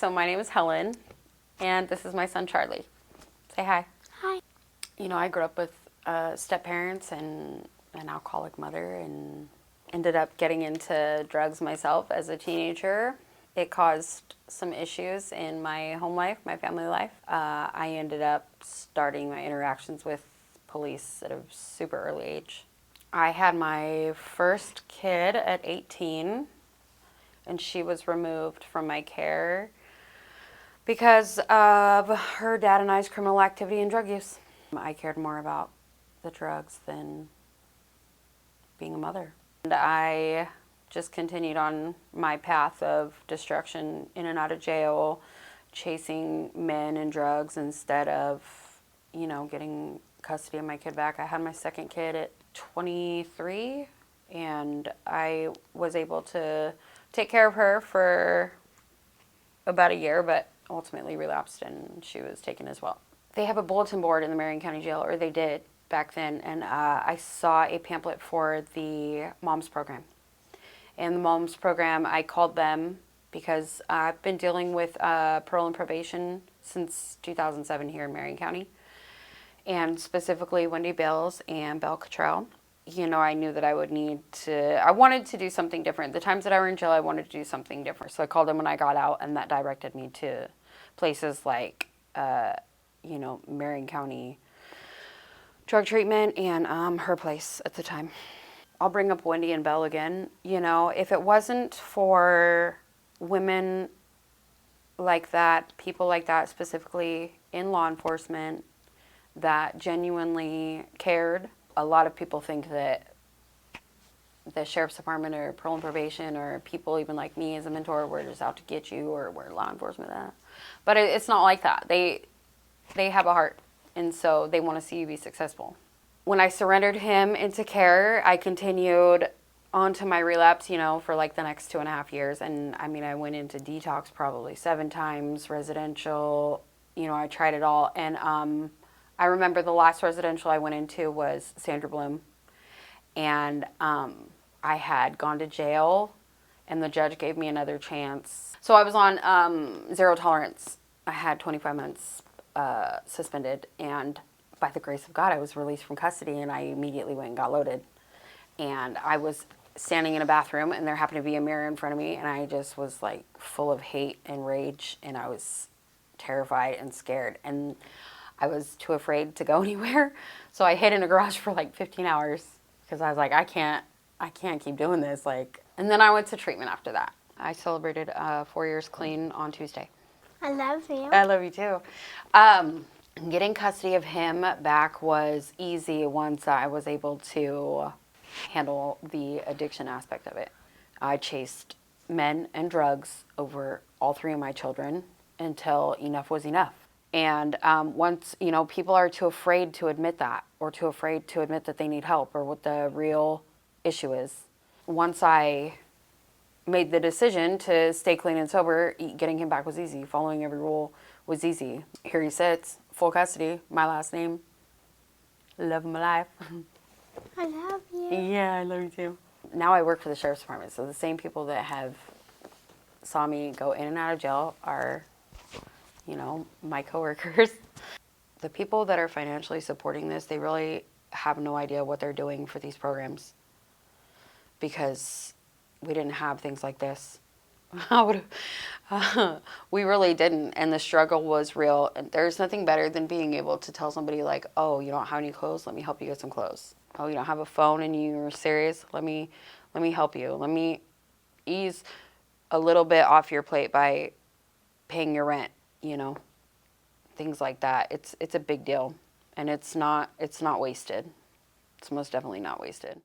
so my name is Helen, and this is my son Charlie. Say hi. Hi. You know, I grew up with step-parents and an alcoholic mother, and ended up getting into drugs myself as a teenager. It caused some issues in my home life, my family life. I ended up starting my interactions with police at a super early age. I had my first kid at 18, and she was removed from my care because of her dad and I's criminal activity and drug use. I cared more about the drugs than being a mother. And I just continued on my path of destruction, in and out of jail, chasing men and drugs instead of, you know, getting custody of my kid back. I had my second kid at 23, and I was able to take care of her for about a year, but ultimately relapsed and she was taken as well. They have a bulletin board in the Marion County Jail, or they did back then, and I saw a pamphlet for the MOMS program. And the MOMS program, I called them because I've been dealing with parole and probation since 2007 here in Marion County, and specifically Wendy Bales and Belle Cottrell. You know, I knew that I wanted to do something different. The times that I were in jail, I wanted to do something different. So I called them when I got out, and that directed me to places like, you know, Marion County Drug Treatment and her place at the time. I'll bring up Wendy and Belle again. You know, if it wasn't for women like that, people like that, specifically in law enforcement, that genuinely cared. A lot of people think that the sheriff's department or parole and probation or people even like me as a mentor, we're just out to get you, or we're law enforcement. But it's not like that. They have a heart, and so they want to see you be successful. When I surrendered him into care, I continued on to my relapse, you know, for like the next 2.5 years. And I mean, I went into detox probably 7 times, residential, you know, I tried it all. And I remember the last residential I went into was Sandra Bloom. And I had gone to jail, and the judge gave me another chance. So I was on zero tolerance. I had 25 months suspended, and by the grace of God, I was released from custody, and I immediately went and got loaded. And I was standing in a bathroom, and there happened to be a mirror in front of me, and I just was like full of hate and rage, and I was terrified and scared, and I was too afraid to go anywhere. So I hid in a garage for like 15 hours because I was like, I can't keep doing this. And then I went to treatment after that. I celebrated 4 years clean on Tuesday. I love you. I love you too. Getting custody of him back was easy once I was able to handle the addiction aspect of it. I chased men and drugs over all 3 of my children until enough was enough. And once, you know, people are too afraid to admit that, or too afraid to admit that they need help or what the real issue is. Once I made the decision to stay clean and sober, getting him back was easy. Following every rule was easy. Here he sits, full custody, my last name, love of my life. I love you. Yeah, I love you too. Now I work for the sheriff's department, so the same people that have saw me go in and out of jail are, you know, my coworkers. The people that are financially supporting this, they really have no idea what they're doing for these programs, because we didn't have things like this. We really didn't, and the struggle was real. And there's nothing better than being able to tell somebody like, oh, you don't have any clothes? Let me help you get some clothes. Oh, you don't have a phone and you're serious? Let me help you. Let me ease a little bit off your plate by paying your rent, you know, things like that. It's a big deal, and it's not wasted. It's most definitely not wasted.